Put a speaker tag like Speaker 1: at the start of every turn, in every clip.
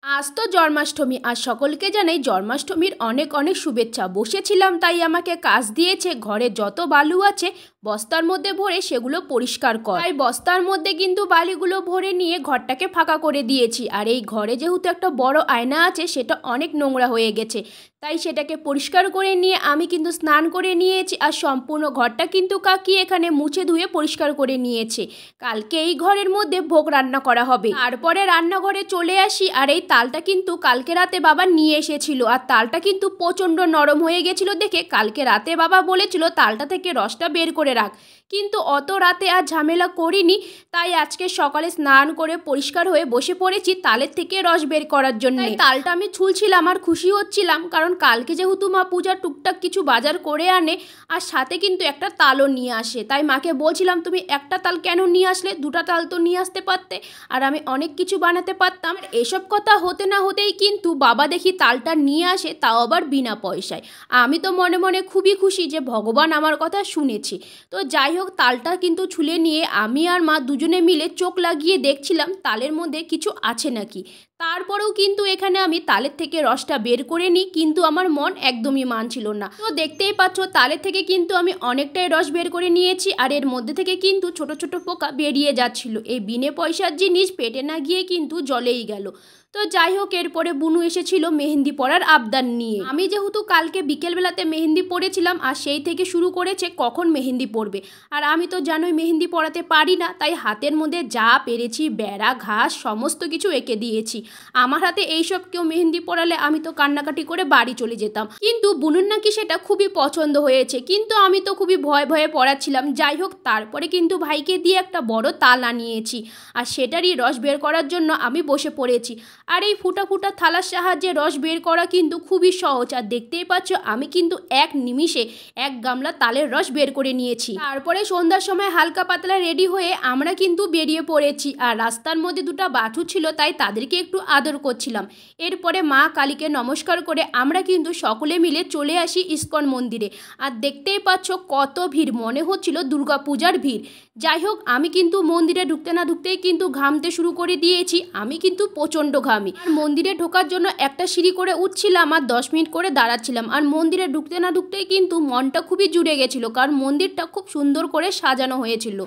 Speaker 1: আজ তো জন্মাষ্টমী। আর সকলকে জানাই জন্মাষ্টমীর অনেক অনেক শুভেচ্ছা। বসেছিলাম তাই আমাকে কাজ দিয়েছে ঘরে যত বালু আছে বস্তার মধ্যে ভরে সেগুলো পরিষ্কার কর। তাই বস্তার মধ্যে কিন্তু বালিগুলো ভরে নিয়ে ঘরটাকে ফাঁকা করে দিয়েছি। আর এই ঘরে যেহেতু একটা বড় আয়না আছে সেটা অনেক নোংরা হয়ে গেছে, তাই সেটাকে পরিষ্কার করে নিয়ে আমি কিন্তু স্নান করে নিয়েছি। আর সম্পূর্ণ ঘরটা কিন্তু কাকি এখানে মুছে ধুয়ে পরিষ্কার করে নিয়েছে। কালকে এই ঘরের মধ্যে ভোগ রান্না করা হবে। তারপরে রান্নাঘরে চলে আসি। আর এই তালটা কিন্তু কালকে রাতে বাবা নিয়ে এসেছিল, আর তালটা কিন্তু প্রচণ্ড নরম হয়ে গেছিল দেখে কালকে রাতে বাবা বলেছিল তালটা থেকে রসটা বের করে রাখ, কিন্তু অত রাতে আর ঝামেলা করিনি। তাই আজকে সকালে স্নান করে পরিষ্কার হয়ে বসে পড়েছি তালের থেকে রস বের করার জন্য। তালটা আমি ছুলছিলাম আর খুশি হচ্ছিলাম, কারণ কালকে যেহেতু মা পূজার টুকটাক কিছু বাজার করে আনে আর সাথে কিন্তু একটা তালও নিয়ে আসে। তাই মাকে বলছিলাম তুমি একটা তাল কেন নিয়ে আসলে, দুটা তাল তো নিয়ে আসতে পারতে, আর আমি অনেক কিছু বানাতে পারতাম। এসব কথা হতে না হতেই কিন্তু বাবা দেখি তালটা নিয়ে আসে, তাও আবার বিনা পয়সায়। আমি তো মনে মনে খুবই খুশি যে ভগবান আমার কথা শুনেছি। তো যাই হোক, তালটা কিন্তু ছুলে নিয়ে আমি আর মা দুজনে মিলে চোখ লাগিয়ে দেখছিলাম তালের মধ্যে কিছু আছে নাকি। তারপরেও কিন্তু এখানে আমি তালের থেকে রসটা বের করে নিই, কিন্তু আমার মন একদমই মানছিল না। তো দেখতেই পাচ্ছ তালের থেকে কিন্তু আমি অনেকটাই রস বের করে নিয়েছি, আর এর মধ্যে থেকে কিন্তু ছোট ছোট পোকা বেরিয়ে যাচ্ছিল। এই বিনে পয়সার জিনিস পেটে না গিয়ে কিন্তু জলেই গেল। তো যাই হোক, এরপরে বুনু এসেছিল মেহেন্দি পরার আবদার নিয়ে। আমি যেহেতু কালকে বিকেলবেলাতে মেহেন্দি পড়েছিলাম, আর সেই থেকে শুরু করেছে কখন মেহেন্দি পড়বে। আর আমি তো জানোই মেহেন্দি পরাতে পারি না, তাই হাতের মধ্যে যা পেরেছি বেড়া ঘাস সমস্ত কিছু এঁকে দিয়েছি। আমার হাতে এইসব কেউ মেহেন্দি পরালে আমি তো কান্নাকাটি করে বাড়ি চলে যেতাম, কিন্তু বুনুর নাকি সেটা খুবই পছন্দ হয়েছে। কিন্তু আমি তো খুবই ভয়ে ভয়ে পড়াচ্ছিলাম। যাই হোক, তারপরে কিন্তু ভাইকে দিয়ে একটা বড় তাল আনিয়েছি, আর সেটারই রস বের করার জন্য আমি বসে পড়েছি। আর এই ফুটা ফুটা থালার সাহায্যে রস বের করা কিন্তু খুবই সহজ। আর দেখতেই পাচ্ছ আমি কিন্তু এক নিমিষে এক গামলা তালের রস বের করে নিয়েছি। তারপরে সন্ধ্যার সময় হালকা পাতলা রেডি হয়ে আমরা কিন্তু বেরিয়ে পড়েছি। আর রাস্তার মধ্যে দুটো বাছুর ছিল, তাই তাদেরকে একটু আদর করছিলাম। এরপরে মা কালীকে নমস্কার করে আমরা কিন্তু সকলে মিলে চলে আসি ইস্কন মন্দিরে। আর দেখতেই পাচ্ছ কত ভিড়, মনে হচ্ছিল দুর্গা পূজার ভিড়। যাই হোক, আমি কিন্তু মন্দিরে ঢুকতে না ঢুকতেই কিন্তু ঘামতে শুরু করে দিয়েছি। আমি কিন্তু প্রচণ্ড ঘামি। আর মন্দিরে ঢোকার জন্য একটা সিঁড়ি করে উঠছিলাম আর 10 মিনিট করে দাঁড়াচ্ছিলাম। আর মন্দিরে ঢুকতে না ঢুকতেই কিন্তু মনটা খুবই জুড়ে গেছিলো, কারণ মন্দিরটা খুব সুন্দর করে সাজানো হয়েছিল।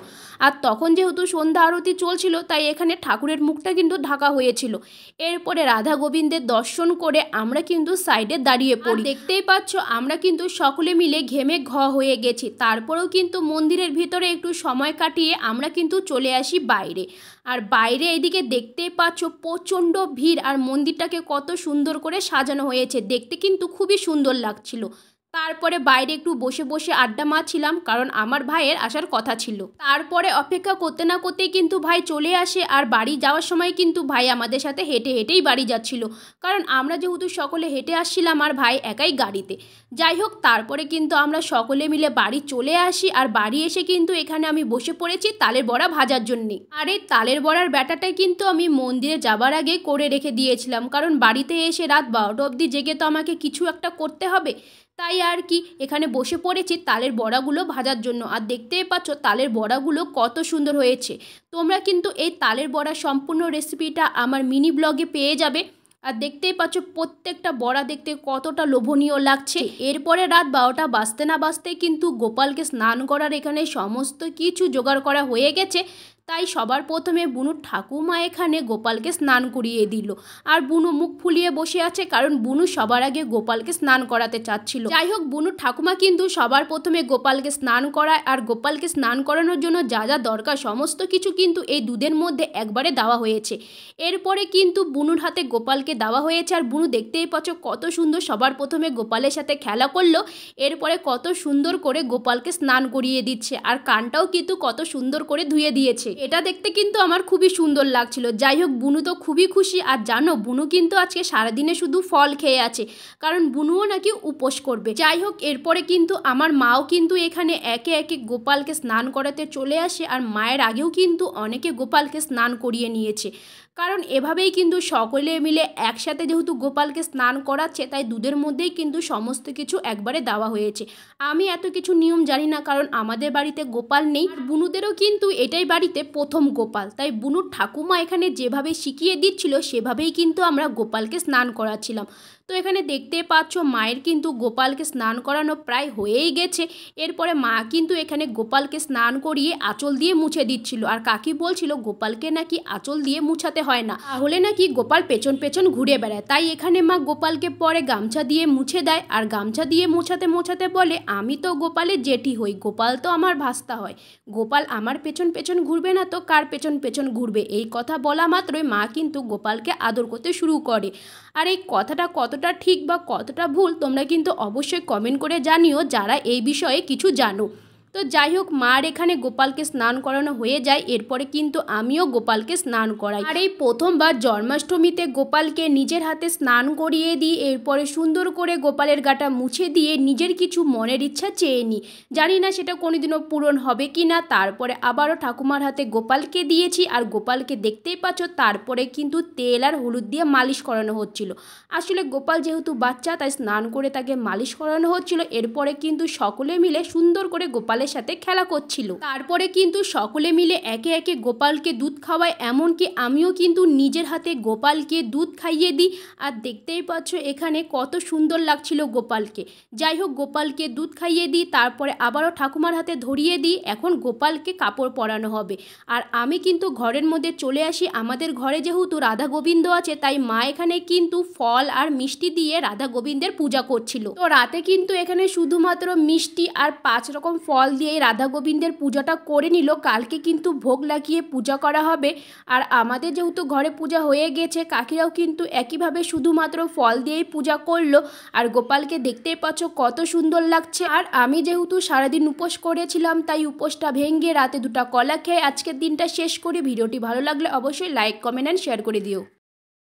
Speaker 1: আর তখন যেহেতু সন্ধ্যা আরতি চলছিল, তাই এখানে ঠাকুরের মুখটা কিন্তু ঢাকা হয়েছিল। এরপরে রাধা গোবিন্দের দর্শন করে আমরা কিন্তু সাইডে দাঁড়িয়ে পড়ি। দেখতেই পাচ্ছ আমরা কিন্তু সকলে মিলে ঘেমে ঘ হয়ে গেছি। তারপরেও কিন্তু মন্দিরের ভিতরে একটু সময় কাটিয়ে আমরা কিন্তু চলে আসি বাইরে। আর বাইরে এদিকে দেখতেই পাচ্ছ প্রচণ্ড ভিড়, আর মন্দিরটাকে কত সুন্দর করে সাজানো হয়েছে, দেখতে কিন্তু খুবই সুন্দর লাগছিল। তারপরে বাইরে একটু বসে বসে আড্ডা মারছিলাম, কারণ আমার ভাইয়ের আসার কথা ছিল। তারপরে অপেক্ষা করতে না করতেই কিন্তু ভাই চলে আসে। আর বাড়ি যাওয়ার সময় কিন্তু ভাই আমাদের সাথে হেঁটে হেঁটেই বাড়ি যাচ্ছিল, কারণ আমরা যেহেতু সকলে হেঁটে আসছিলাম আর ভাই একাই গাড়িতে। যাই হোক, তারপরে কিন্তু আমরা সকলে মিলে বাড়ি চলে আসি। আর বাড়ি এসে কিন্তু এখানে আমি বসে পড়েছি তালের বড়া ভাজার জন্যে। আর এই তালের বড়ার ব্যাটাটাই কিন্তু আমি মন্দিরে যাবার আগে করে রেখে দিয়েছিলাম, কারণ বাড়িতে এসে রাত 12টা অবধি জেগে তো আমাকে কিছু একটা করতে হবে। তাই আর কি এখানে বসে পড়েছি তালের বড়াগুলো ভাজার জন্য। আর দেখতেই পাচ্ছ তালের বড়াগুলো কত সুন্দর হয়েছে। তোমরা কিন্তু এই তালের বড়া সম্পূর্ণ রেসিপিটা আমার মিনি ব্লগে পেয়ে যাবে। আর দেখতেই পাচ্ছ প্রত্যেকটা বড়া দেখতে কতটা লোভনীয় লাগছে। এরপরে রাত 12টা বাজতে না বাজতেই কিন্তু গোপালকে স্নান করার এখানে সমস্ত কিছু জোগাড় করা হয়ে গেছে। তাই সবার প্রথমে বুনুর ঠাকুমা এখানে গোপালকে স্নান করিয়ে দিল। আর বুনু মুখ ফুলিয়ে বসে আছে, কারণ বুনু সবার আগে গোপালকে স্নান করাতে চাচ্ছিল। যাই হোক, বুনুর ঠাকুমা কিন্তু সবার প্রথমে গোপালকে স্নান করায়। আর গোপালকে স্নান করানোর জন্য যা যা দরকার সমস্ত কিছু কিন্তু এই দুধের মধ্যে একবারে দেওয়া হয়েছে। এরপরে কিন্তু বুনুর হাতে গোপালকে দেওয়া হয়েছে। আর বুনু দেখতেই পাচ্ছ কত সুন্দর সবার প্রথমে গোপালের সাথে খেলা করলো। এরপরে কত সুন্দর করে গোপালকে স্নান করিয়ে দিচ্ছে, আর কানটাও কিন্তু কত সুন্দর করে ধুয়ে দিয়েছে। এটা দেখতে কিন্তু আমার খুবই সুন্দর লাগছিল। যাই হোক, বুনু তো খুবই খুশি। আর জানো, বুনু কিন্তু আজকে সারাদিনে শুধু ফল খেয়ে আছে, কারণ বুনুও নাকি উপোস করবে। যাই হোক, এরপরে কিন্তু আমার মাও কিন্তু এখানে একে একে গোপালকে স্নান করাতে চলে আসে। আর মায়ের আগেও কিন্তু অনেকে গোপালকে স্নান করিয়ে নিয়েছে, কারণ এভাবেই কিন্তু সকলে মিলে একসাথে যেহেতু গোপালকে স্নান করাচ্ছে, তাই দুধের মধ্যেই কিন্তু সমস্ত কিছু একবারে দেওয়া হয়েছে। আমি এত কিছু নিয়ম জানি না, কারণ আমাদের বাড়িতে গোপাল নেই। বুনুদেরও কিন্তু এটাই বাড়িতে প্রথম গোপাল, তাই বুনুর ঠাকুমা এখানে যেভাবে শিখিয়ে দিচ্ছিল সেভাবেই কিন্তু আমরা গোপালকে স্নান করাচ্ছিলাম। তো এখানে দেখতে পাচ্ছ মায়ের কিন্তু গোপালকে স্নান করানো প্রায় হয়েই গেছে। এরপরে মা কিন্তু এখানে গোপালকে স্নান করিয়ে আঁচল দিয়ে মুছে দিচ্ছিল, আর কাকি বলছিল গোপালকে নাকি আঁচল দিয়ে মুছাতে হয় না, তাহলে নাকি গোপাল পেছন পেছন ঘুরে বেড়ায়। তাই এখানে মা গোপালকে পরে গামছা দিয়ে মুছে দেয়, আর গামছা দিয়ে মোছাতে মোছাতে বলে, আমি তো গোপালের জেঠি হই, গোপাল তো আমার ভাস্তা হয়, গোপাল আমার পেছন পেছন ঘুরবে না তো কার পেছন পেছন ঘুরবে। এই কথা বলা মাত্রই মা কিন্তু গোপালকে আদর করতে শুরু করে। আর এই কথাটা কতটা ঠিক বা কতটা ভুল তোমরা কিন্তু অবশ্যই কমেন্ট করে জানিও, যারা এই বিষয়ে কিছু জানো। তো যাই হোক, মার এখানে গোপালকে স্নান করানো হয়ে যায়। এরপরে কিন্তু আমিও গোপালকে স্নান করাই, আর এই প্রথমবার জন্মাষ্টমীতে গোপালকে নিজের হাতে স্নান করিয়ে দিই। এরপরে সুন্দর করে গোপালের গাটা মুছে দিয়ে নিজের কিছু মনের ইচ্ছা চেয়ে নিই। জানি না সেটা কোনোদিনও পূরণ হবে কি না। তারপরে আবারও ঠাকুমার হাতে গোপালকে দিয়েছি, আর গোপালকে দেখতেই পাচ্ছ তারপরে কিন্তু তেল আর হলুদ দিয়ে মালিশ করানো হচ্ছিল। আসলে গোপাল যেহেতু বাচ্চা, তাই স্নান করে তাকে মালিশ করানো হচ্ছিল। এরপরে কিন্তু সকলে মিলে সুন্দর করে গোপালের সাথে খেলা করছিল। তারপরে কিন্তু সকলে মিলে একে একে গোপালকে দুধ খাওয়ায়, এমনকি আমিও কিন্তু নিজের হাতে গোপালকে দুধ খাইয়ে দিই। আর দেখতেই পাচ্ছ এখানে কত সুন্দর লাগছিল গোপালকে। যাই হোক, গোপালকে দুধ খাইয়ে দিই, তারপরে আবারও ঠাকুমার হাতে ধরিয়ে দিই। এখন গোপালকে কাপড় পরানো হবে, আর আমি কিন্তু ঘরের মধ্যে চলে আসি। আমাদের ঘরে যেহেতু রাধা গোবিন্দ আছে, তাই মা এখানে কিন্তু ফল আর মিষ্টি দিয়ে রাধা গোবিন্দের পূজা করছিল। তো রাতে কিন্তু এখানে শুধুমাত্র মিষ্টি আর 5 রকম ফল দিয়ে রাধা গোবিন্দের পূজাটা করে নিল। কালকে কিন্তু ভোগ লাগিয়ে পূজা করা হবে। আর আমাদের যেহেতু ঘরে পূজা হয়ে গেছে, কাকিরাও কিন্তু একইভাবে শুধুমাত্র ফল দিয়েই পূজা করলো। আর গোপালকে দেখতেই পাচ্ছ কত সুন্দর লাগছে। আর আমি যেহেতু সারাদিন উপোস করেছিলাম, তাই উপোসটা ভেঙে রাতে 2টা কলা খেয়ে আজকের দিনটা শেষ করি। ভিডিওটি ভালো লাগলে অবশ্যই লাইক, কমেন্ট অ্যান্ড শেয়ার করে দিও।